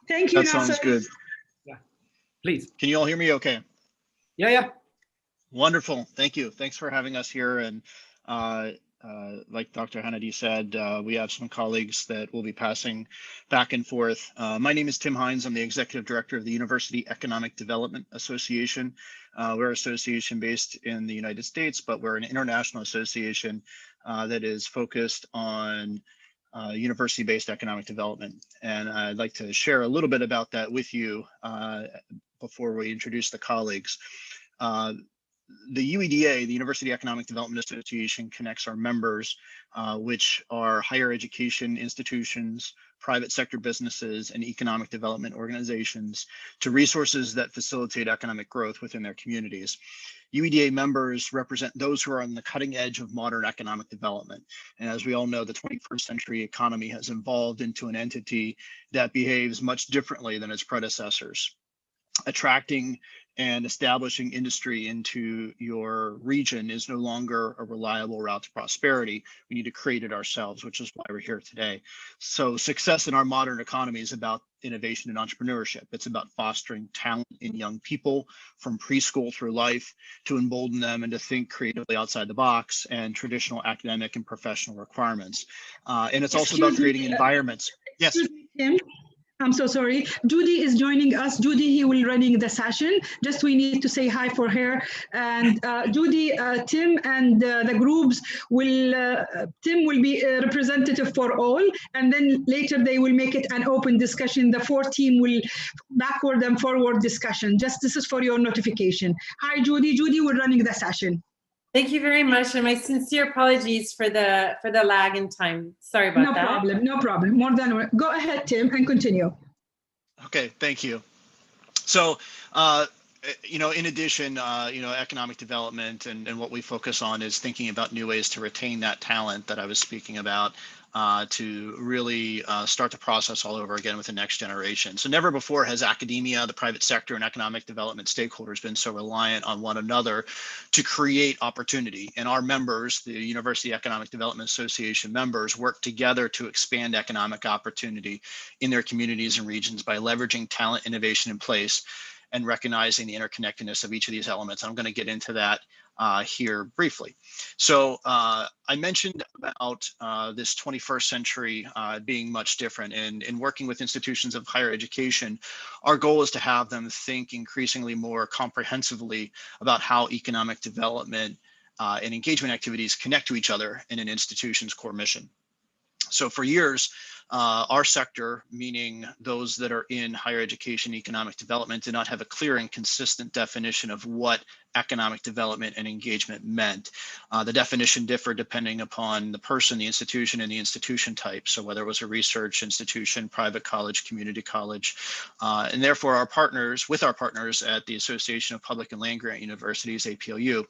Thank you, That sounds good. Yeah, please. Can you all hear me okay? Yeah. Wonderful. Thank you. Thanks for having us here. And like Dr. Hannity said, we have some colleagues that will be passing back and forth. My name is Tim Hines. I'm the Executive Director of the University Economic Development Association. We're an association based in the United States, but we're an international association that is focused on university-based economic development. And I'd like to share a little bit about that with you before we introduce the colleagues. The UEDA, the University Economic Development Association, connects our members, which are higher education institutions, private sector businesses, and economic development organizations, to resources that facilitate economic growth within their communities. UEDA members represent those who are on the cutting edge of modern economic development. And as we all know, the 21st century economy has evolved into an entity that behaves much differently than its predecessors. Attracting and establishing industry into your region is no longer a reliable route to prosperity. We need to create it ourselves, which is why we're here today. So success in our modern economy is about innovation and entrepreneurship. It's about fostering talent in young people from preschool through life, to embolden them and to think creatively outside the box and traditional academic and professional requirements. And it's also about creating environments. Yes. Tim, I'm so sorry. Judy is joining us. Judy, he will running the session. Just we need to say hi for her. And Judy, Tim, and the groups will, Tim will be a representative for all. And then later they will make it an open discussion. The 4 team will backward and forward discussion. Just this is for your notification. Hi, Judy. Judy, we're running the session. Thank you very much, and my sincere apologies for the lag in time. Sorry about that. No problem, no problem. More than go ahead, Tim, and continue. Okay, thank you. So, in addition, economic development and what we focus on is thinking about new ways to retain that talent that I was speaking about, to really start the process all over again with the next generation. So never before has academia, the private sector, and economic development stakeholders been so reliant on one another to create opportunity. And our members, the University Economic Development Association members, work together to expand economic opportunity in their communities and regions by leveraging talent, innovation in place, and recognizing the interconnectedness of each of these elements. I'm going to get into that here briefly. So I mentioned about this 21st century being much different, and in working with institutions of higher education, our goal is to have them think increasingly more comprehensively about how economic development and engagement activities connect to each other in an institution's core mission. So for years, our sector, meaning those that are in higher education economic development, did not have a clear and consistent definition of what economic development and engagement meant. The definition differed depending upon the person, the institution, and the institution type. So whether it was a research institution, private college, community college, and therefore our partners at the Association of Public and Land Grant Universities, APLU,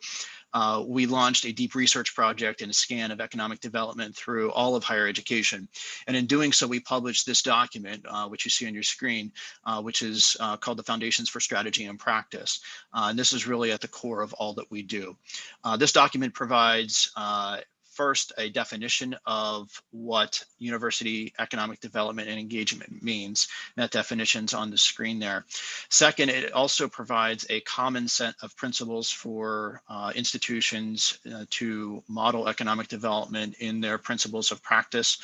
we launched a deep research project and a scan of economic development through all of higher education. And in doing so, we published this document, which you see on your screen, which is called the Foundations for Strategy and Practice. And this is really at the core of all that we do. This document provides first, a definition of what university economic development and engagement means. That definition's on the screen there. Second, it also provides a common set of principles for institutions to model economic development in their principles of practice,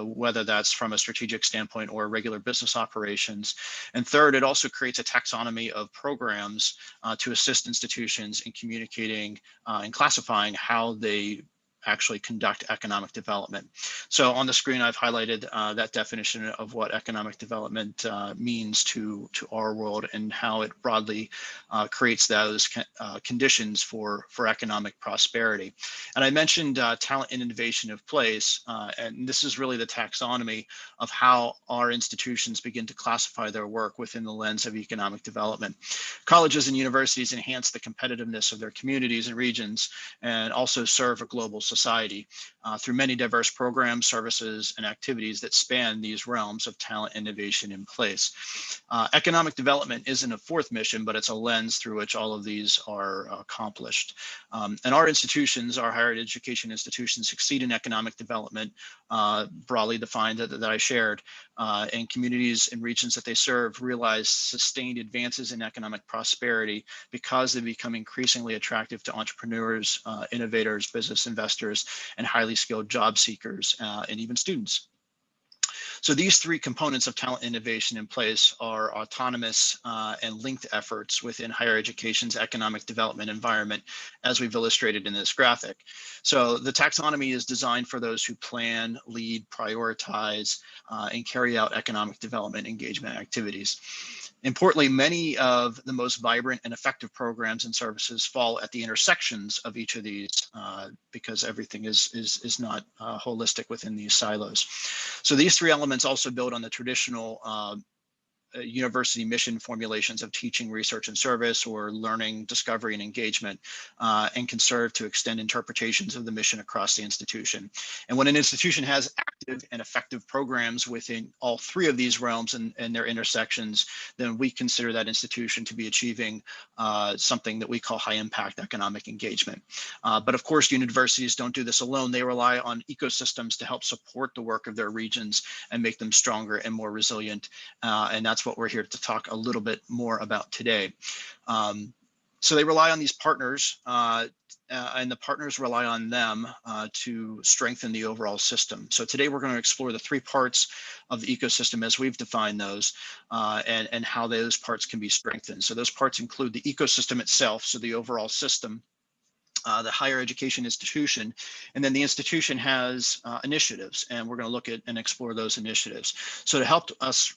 whether that's from a strategic standpoint or regular business operations. And third, it also creates a taxonomy of programs to assist institutions in communicating and classifying how they actually conduct economic development. So on the screen, I've highlighted that definition of what economic development means to our world and how it broadly creates those conditions for economic prosperity. And I mentioned talent and innovation of place, and this is really the taxonomy of how our institutions begin to classify their work within the lens of economic development. Colleges and universities enhance the competitiveness of their communities and regions and also serve a global society. society through many diverse programs, services, and activities that span these realms of talent innovation in place. Economic development isn't a fourth mission, but it's a lens through which all of these are accomplished. And our institutions, our higher education institutions, succeed in economic development, broadly defined that I shared, and communities and regions that they serve realize sustained advances in economic prosperity because they become increasingly attractive to entrepreneurs, innovators, business investors, and highly skilled job seekers, and even students. So these three components of talent innovation in place are autonomous and linked efforts within higher education's economic development environment, as we've illustrated in this graphic. So the taxonomy is designed for those who plan, lead, prioritize, and carry out economic development engagement activities. Importantly, many of the most vibrant and effective programs and services fall at the intersections of each of these because everything is not holistic within these silos. So these three elements also build on the traditional university mission formulations of teaching, research, and service, or learning, discovery, and engagement, and can serve to extend interpretations of the mission across the institution. And when an institution has active and effective programs within all three of these realms and their intersections, then we consider that institution to be achieving something that we call high impact economic engagement. But of course, universities don't do this alone. They rely on ecosystems to help support the work of their regions and make them stronger and more resilient. And that's what we're here to talk a little bit more about today. So they rely on these partners and the partners rely on them to strengthen the overall system. So today we're going to explore the three parts of the ecosystem as we've defined those and how those parts can be strengthened. So those parts include the ecosystem itself, so the overall system, the higher education institution, and then the institution has initiatives, and we're going to look at and explore those initiatives. So to help us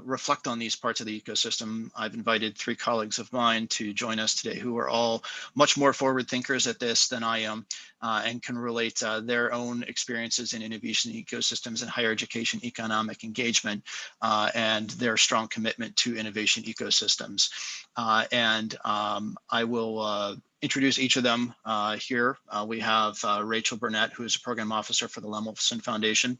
reflect on these parts of the ecosystem, I've invited three colleagues of mine to join us today who are all much more forward thinkers at this than I am and can relate their own experiences in innovation ecosystems and higher education economic engagement and their strong commitment to innovation ecosystems. I will introduce each of them here. We have Rachel Burnett, who is a program officer for the Lemelson Foundation.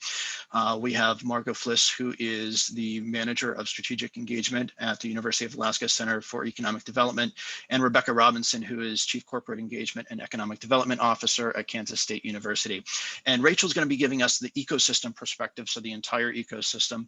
We have Margot Fliss, who is the manager of strategic engagement at the University of Alaska Center for Economic Development, and Rebecca Robinson, who is chief corporate engagement and economic development officer at Kansas State University. And Rachel's going to be giving us the ecosystem perspective, so the entire ecosystem.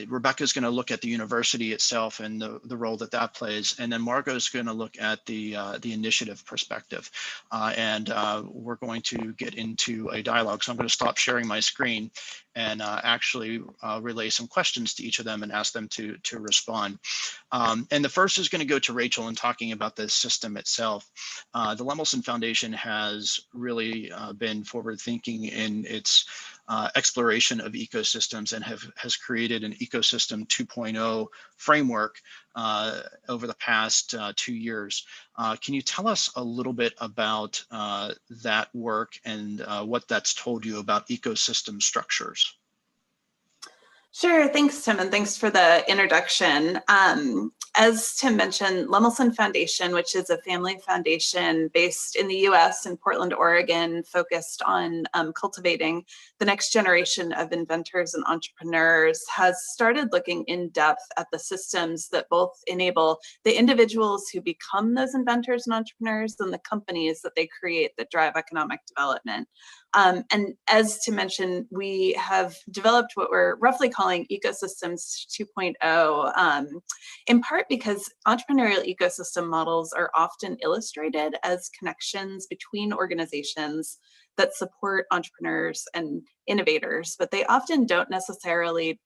Rebecca is going to look at the university itself and the role that that plays, and then Margot is going to look at the initiative perspective. We're going to get into a dialogue. So I'm going to stop sharing my screen and actually relay some questions to each of them and ask them to respond. And the first is going to go to Rachel in talking about the system itself. The Lemelson Foundation has really been forward thinking in its exploration of ecosystems and has created an ecosystem 2.0 framework over the past 2 years. Can you tell us a little bit about that work and what that's told you about ecosystem structures? Sure, thanks, Tim, and thanks for the introduction. As Tim mentioned, Lemelson Foundation, which is a family foundation based in the US in Portland, Oregon, focused on cultivating the next generation of inventors and entrepreneurs, has started looking in depth at the systems that both enable the individuals who become those inventors and entrepreneurs and the companies that they create that drive economic development. And as Tim mentioned, we have developed what we're roughly calling ecosystems 2.0, in part because entrepreneurial ecosystem models are often illustrated as connections between organizations that support entrepreneurs and innovators, but they often don't necessarily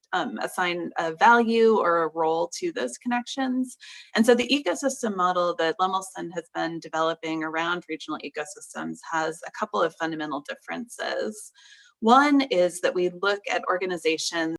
assign a value or a role to those connections. And so the ecosystem model that Lemelson has been developing around regional ecosystems has a couple of fundamental differences. One is that we look at organizations